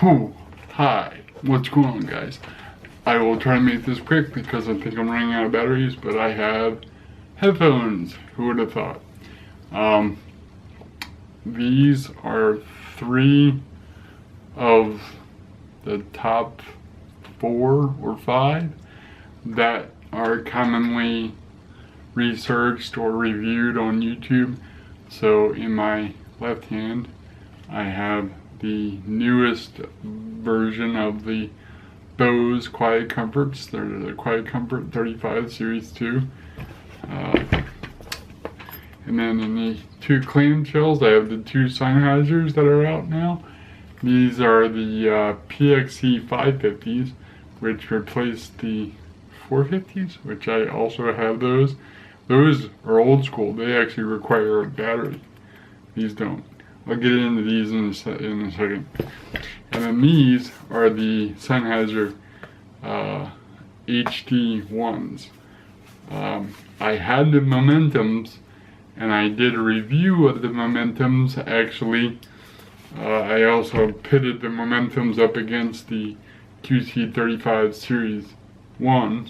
Whew. Hi, what's going on, guys? I will try to make this quick because I think I'm running out of batteries, but I have headphones. Who would have thought? These are 3 of the top 4 or 5 that are commonly researched or reviewed on YouTube. So in my left hand, I have the newest version of the Bose Quiet Comforts. They're the Quiet Comfort 35 Series 2. And then in the 2 clamshells, I have the 2 Sennheisers that are out now. These are the PXC 550s, which replaced the 450s, which I also have those. Those are old school. They actually require a battery. These don't. I'll get into these in a second. And then these are the Sennheiser HD1s. I had the Momentums, and I did a review of the Momentums. Actually, I also pitted the Momentums up against the QC35 Series 1s.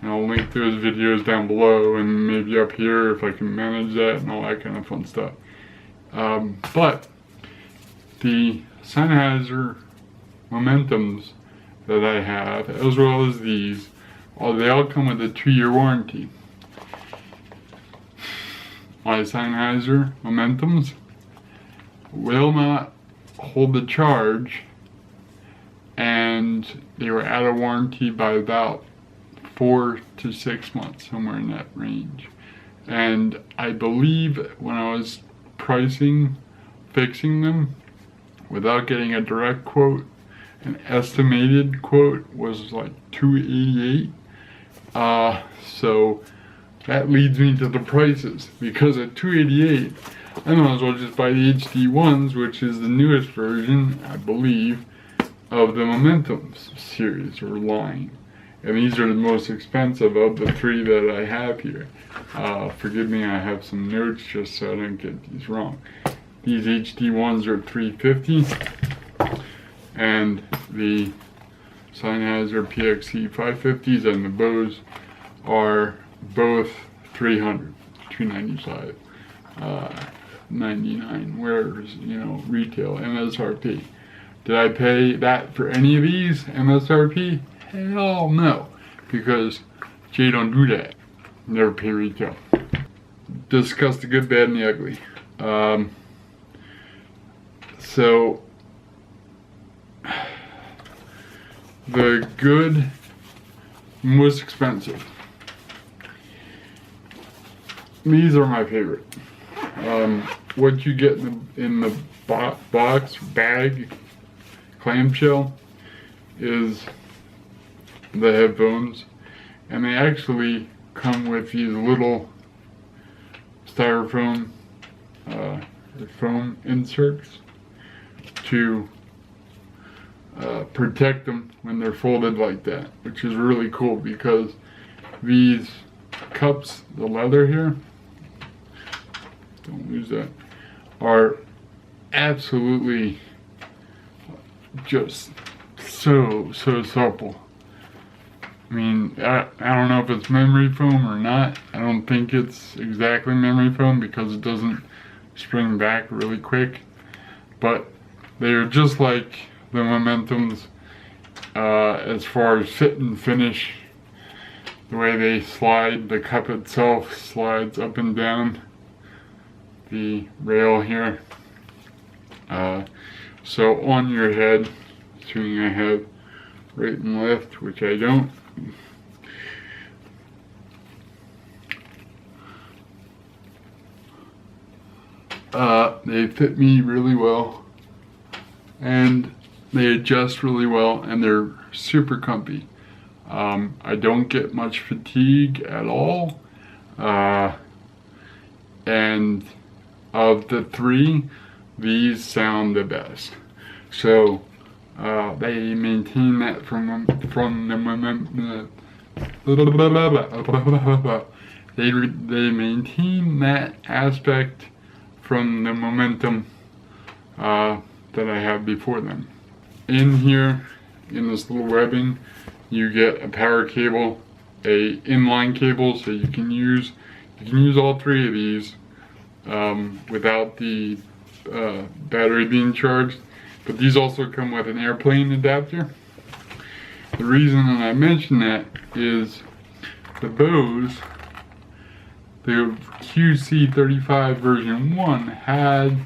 And I'll link those videos down below and maybe up here if I can manage that and all that kind of fun stuff. But the Sennheiser Momentums that I have, as well as these, they all come with a 2-year warranty. My Sennheiser Momentums will not hold the charge, and they were out of warranty by about 4 to 6 months, somewhere in that range. And I believe when I was fixing them without getting a direct quote, an estimated quote was like $288. So that leads me to the prices, because at $288 I might as well just buy the HD1s, which is the newest version, I believe, of the Momentums series or line. And these are the most expensive of the 3 that I have here. Forgive me, I have some notes just so I don't get these wrong. These HD1s are $350, and the Sennheiser PXC 550s and the Bose are both $300, $295, $99. Where's, retail MSRP? Did I pay that for any of these MSRP? Hell no, because Jay don't do that. Never pay retail. Discuss the good, bad, and the ugly. So the good, most expensive. These are my favorite. What you get in the box, bag, clamshell is the headphones, and they actually come with these little styrofoam foam inserts to protect them when they're folded like that, which is really cool, because these cups, the leather here, don't lose that, are absolutely just so supple. I mean, I don't know if it's memory foam or not. I don't think it's exactly memory foam because it doesn't spring back really quick. But they're just like the Momentums as far as fit and finish. The way they slide, the cup itself slides up and down the rail here. So on your head, assuming I have right and left, which I don't, they fit me really well, and they adjust really well, and they're super comfy. I don't get much fatigue at all, and of the 3, these sound the best. So they maintain that from the they maintain that aspect from the Momentum that I had before them. in here, in this little webbing, you get a power cable, a inline cable, so you can use all three of these without the battery being charged. But these also come with an airplane adapter. The reason that I mention that is the Bose, the QC35 version 1 had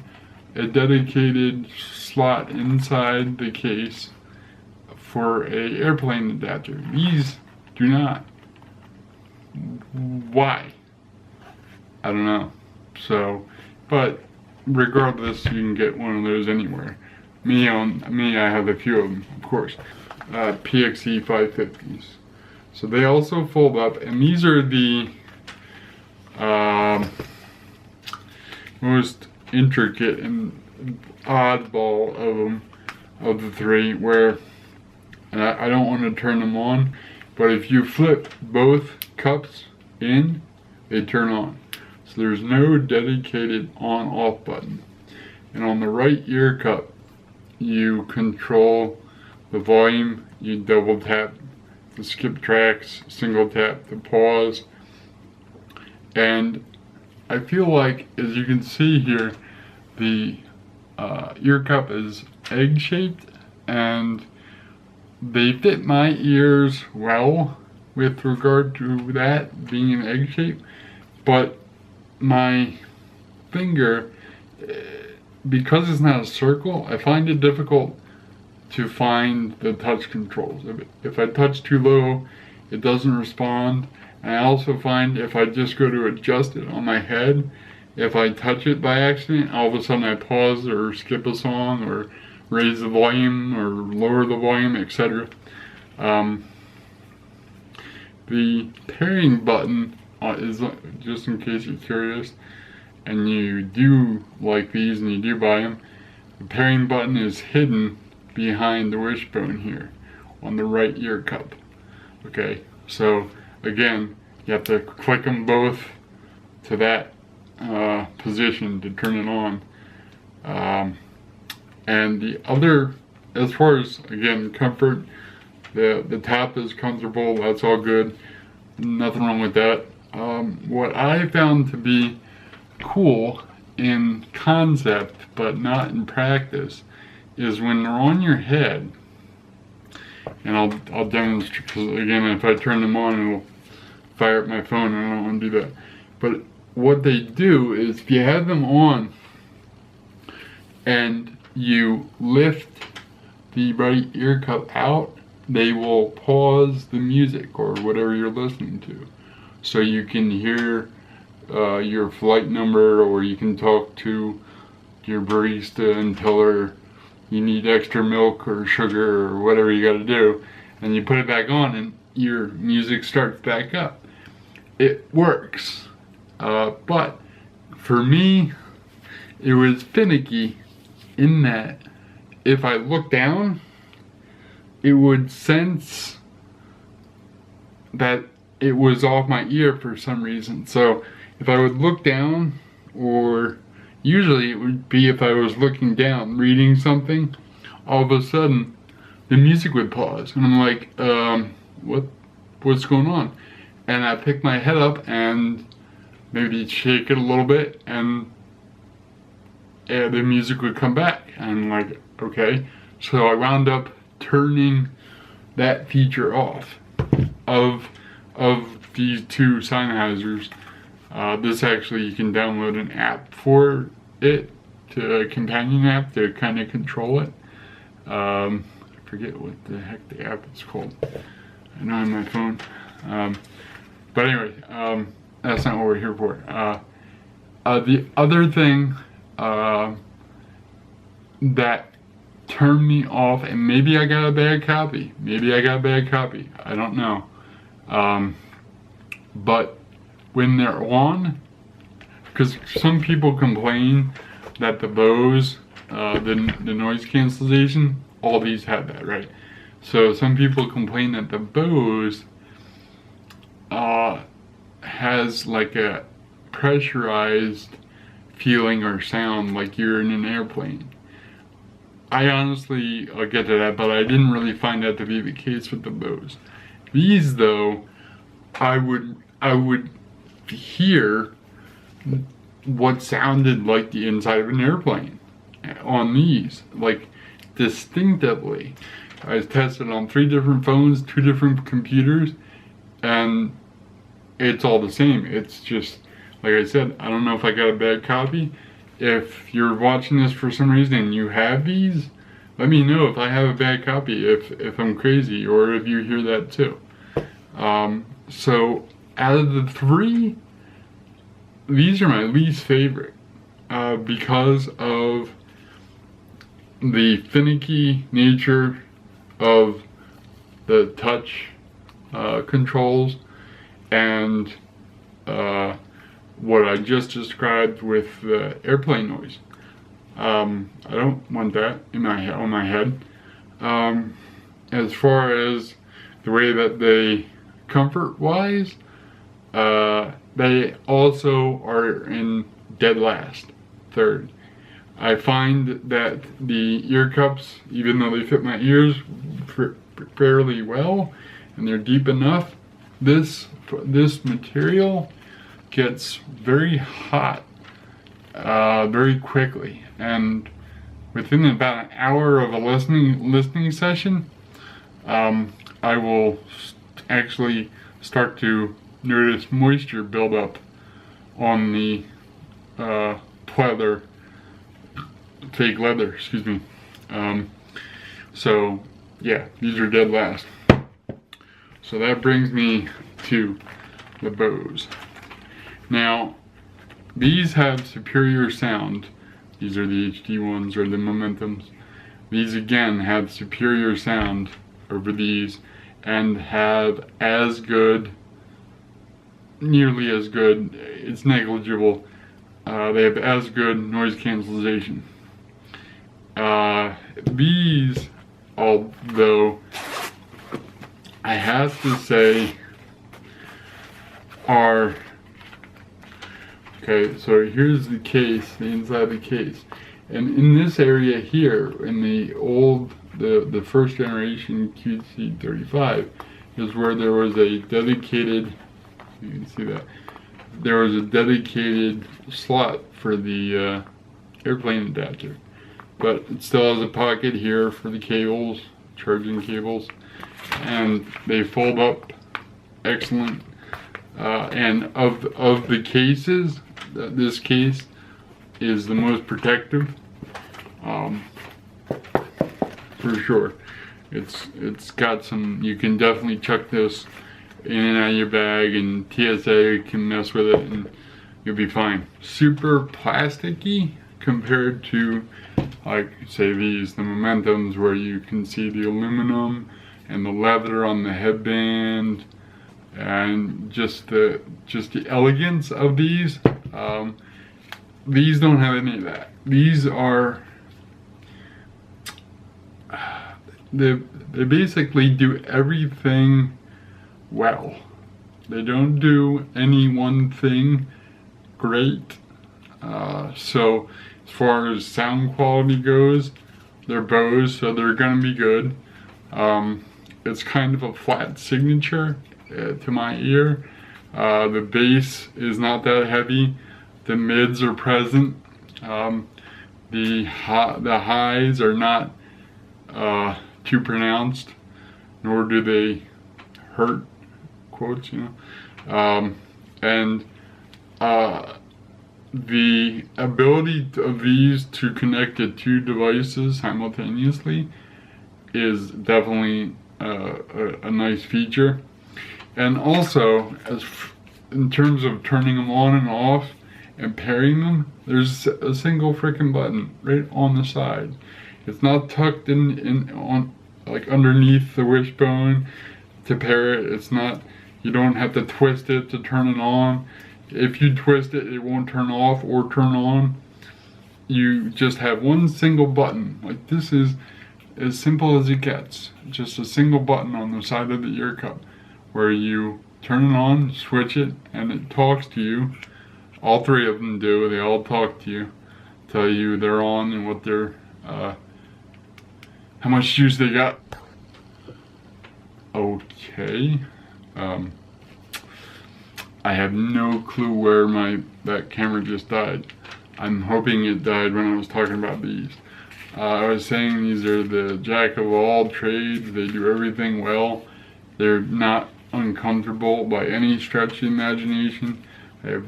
a dedicated slot inside the case for a airplane adapter. These do not. Why? I don't know. So, but regardless, you can get one of those anywhere. Me, I have a few of them, of course. PXE 550s. So they also fold up, and these are the most intricate and oddball of them, of the three, where, and I don't want to turn them on, but if you flip both cups in, they turn on. So there's no dedicated on-off button. And on the right ear cup, you control the volume, you double tap the skip tracks, single tap the pause. And I feel like, as you can see here, the ear cup is egg shaped, and they fit my ears well with regard to that being an egg shape, but my finger, because it's not a circle, I find it difficult to find the touch controls. If I touch too low, it doesn't respond. And I also find if I just go to adjust it on my head, if I touch it by accident, all of a sudden I pause or skip a song or raise the volume or lower the volume, etc. The pairing button is, just in case you're curious and you do like these and you do buy them, the pairing button is hidden behind the wishbone here on the right ear cup. Okay, so again, you have to click them both to that position to turn it on. And the other, as far as, again, comfort, the top is comfortable, that's all good, nothing wrong with that. What I found to be cool in concept but not in practice is when they're on your head, and I'll demonstrate, because again, if I turn them on, it'll fire up my phone, and I don't want to do that. But what they do is, if you have them on and you lift the right ear cup out, they will pause the music or whatever you're listening to, so you can hear your flight number, or you can talk to your barista and tell her you need extra milk or sugar or whatever you got to do, and you put it back on and your music starts back up. It works, but for me it was finicky in that if I look down, it would sense that it was off my ear for some reason. So if I would look down, or usually it would be if I was looking down reading something, all of a sudden the music would pause, and I'm like, what's going on? And I pick my head up and maybe shake it a little bit, and the music would come back. And I'm like, okay. So I wound up turning that feature off of these two Sennheisers. This actually, you can download an app for it, a companion app to kind of control it. I forget what the heck the app is called. I know on my phone. But anyway, that's not what we're here for. The other thing that turned me off, and maybe I got a bad copy. I don't know. But when they're on, because some people complain that the Bose, the noise cancellation, all these have that, right? So some people complain that the Bose has like a pressurized feeling or sound, like you're in an airplane. I honestly get to that, but I didn't really find that to be the case with the Bose. These though, I would hear what sounded like the inside of an airplane on these, like distinctively. I tested on 3 different phones, 2 different computers, and it's all the same. It's just, like I said, I don't know if I got a bad copy. If you're watching this for some reason and you have these, let me know if I have a bad copy, if I'm crazy, or if you hear that too. So out of the 3, these are my least favorite because of the finicky nature of the touch controls and what I just described with the airplane noise. I don't want that on my head. As far as the way that they comfort-wise, they also are in dead last, third. I find that the ear cups, even though they fit my ears fairly well and they're deep enough, this material gets very hot very quickly, and within about an hour of a listening session, I will actually start to notice moisture build up on the fake leather, excuse me. So yeah, these are dead last. So that brings me to the Bose. Now, these have superior sound. These are the HD1s or the Momentums. These again have superior sound over these and have as good, nearly as good, it's negligible, they have as good noise cancellation. These, although I have to say, are, okay, so here's the case, the inside of the case. And in this area here, in the first generation QC35, is where there was a dedicated, you can see that, there was a dedicated slot for the airplane adapter. But it still has a pocket here for the cables, charging cables, and they fold up excellent. And of the cases, this case is the most protective, for sure. It's got some, you can definitely chuck this in and out of your bag, and TSA can mess with it and you'll be fine. Super plasticky compared to, like, say these, the Momentums, where you can see the aluminum and the leather on the headband, and just the elegance of these. These don't have any of that. These are, they basically do everything well. They don't do any one thing great. So as far as sound quality goes, they're Bose, so they're gonna be good. It's kind of a flat signature to my ear. The bass is not that heavy. The mids are present. The highs are not too pronounced, nor do they hurt, quotes, you know. And the ability of these to connect to 2 devices simultaneously is definitely a nice feature. And also, in terms of turning them on and off and pairing them, there's a single freaking button right on the side. It's not tucked on like underneath the wishbone to pair it. It's not, you don't have to twist it to turn it on. If you twist it, it won't turn off or turn on. You just have one single button. Like, this is as simple as it gets. Just a single button on the side of the ear cup where you turn it on, switch it, and it talks to you. All 3 of them do. They all talk to you, tell you they're on and what they're how much juice they got. Okay. I have no clue where that camera just died. I'm hoping it died when I was talking about these. I was saying these are the jack of all trades. They do everything well. They're not uncomfortable by any stretch of the imagination. They have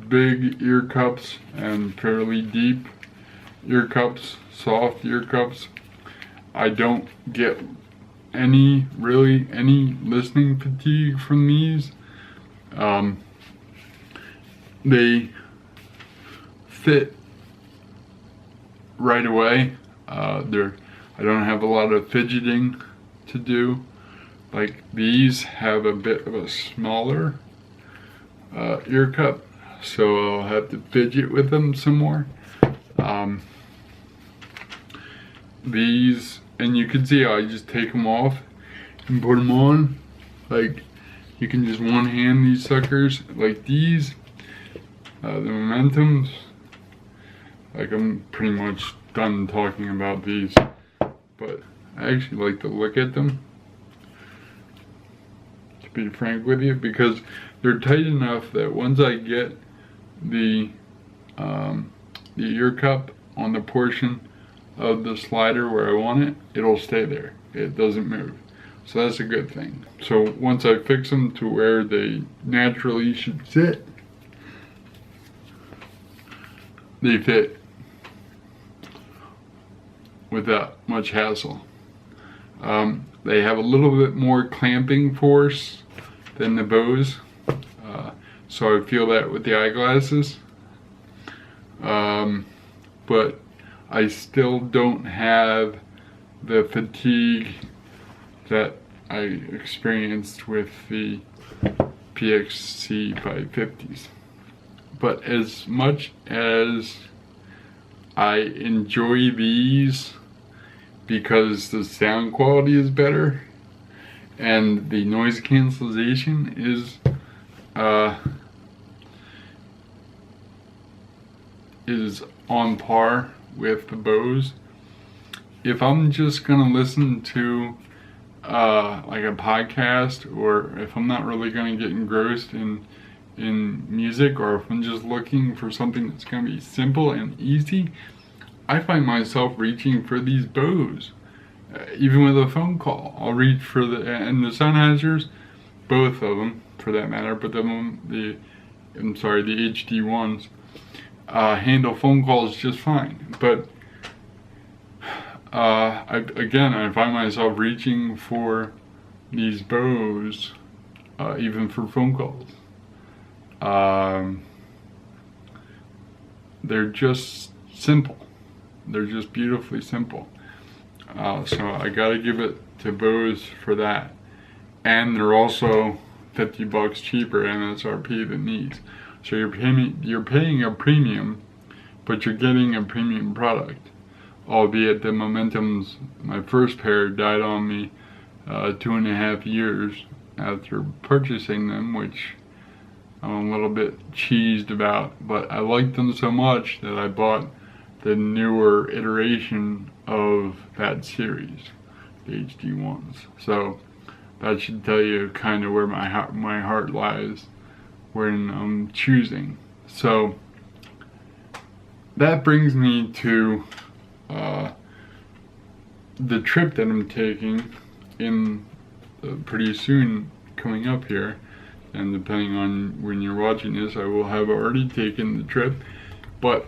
big ear cups and fairly deep ear cups, soft ear cups. I don't get any listening fatigue from these. They fit right away. I don't have a lot of fidgeting to do. Like these have a bit of a smaller ear cup, so I'll have to fidget with them some more. These, and you can see how I just take them off and put them on. Like you can just one hand these suckers. Like these, the Momentums, like I'm pretty much done talking about these, but I actually like to look at them, to be frank with you, because they're tight enough that once I get the ear cup on the portion of the slider where I want it, it'll stay there. It doesn't move. So that's a good thing. So once I fix them to where they naturally should sit, they fit without much hassle. They have a little bit more clamping force than the Bose, so I feel that with the eyeglasses, but I still don't have the fatigue that I experienced with the PXC 550s. But as much as I enjoy these because the sound quality is better and the noise cancellation is on par with the Bose, if I'm just gonna listen to like a podcast, or if I'm not really gonna get engrossed in music, or if I'm just looking for something that's gonna be simple and easy, I find myself reaching for these Bose. Even with a phone call, I'll reach for the Sennheisers, both of them for that matter, but the HD1s handle phone calls just fine. But I find myself reaching for these Bose even for phone calls. They're just simple. They're just beautifully simple. So I gotta give it to Bose for that. And they're also $50 cheaper MSRP than these. So you're paying a premium, but you're getting a premium product. Albeit the Momentums, my first pair, died on me 2.5 years after purchasing them, which I'm a little bit cheesed about, but I liked them so much that I bought the newer iteration of that series, the HD1s. So that should tell you kind of where my heart lies when I'm choosing. So that brings me to the trip that I'm taking in pretty soon coming up here, and depending on when you're watching this, I will have already taken the trip, but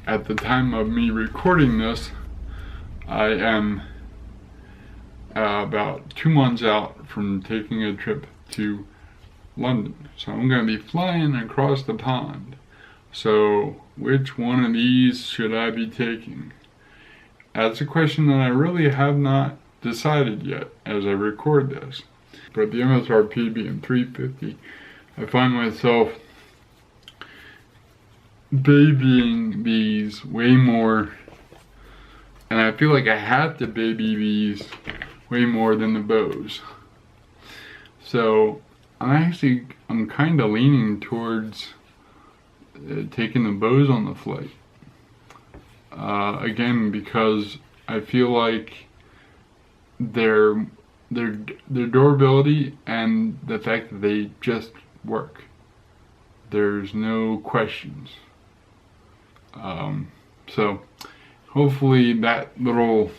at the time of me recording this, I am about 2 months out from taking a trip to London. So I'm going to be flying across the pond. So which one of these should I be taking? That's a question that I really have not decided yet as I record this. But the MSRP being $350, I find myself babying these way more, and I feel like I have to baby these way more than the Bose. So I'm kind of leaning towards taking the Bose on the flight. Again, because I feel like their durability and the fact that they just work. There's no questions. So hopefully that little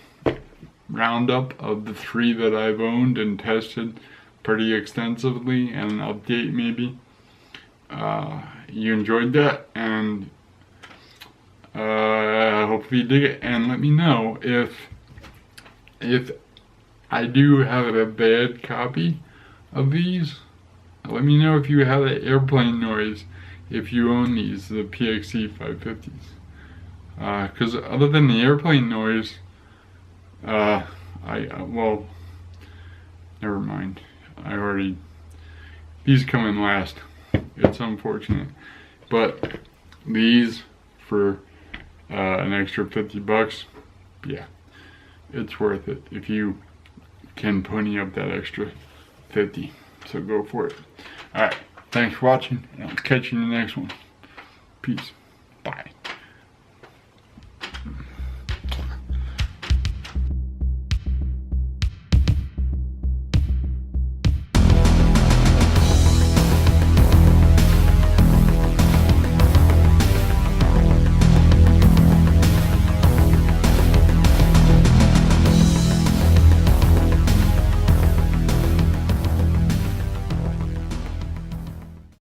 roundup of the 3 that I've owned and tested pretty extensively, and an update maybe, you enjoyed that, and hopefully you dig it. And let me know if I do have a bad copy of these. Let me know if you have the airplane noise, if you own these, the PXC 550s. Because other than the airplane noise, well, never mind. These come in last. It's unfortunate. But these, for an extra 50 bucks, yeah, it's worth it if you can pony up that extra 50. So go for it. Alright, thanks for watching, and I'll catch you in the next one. Peace.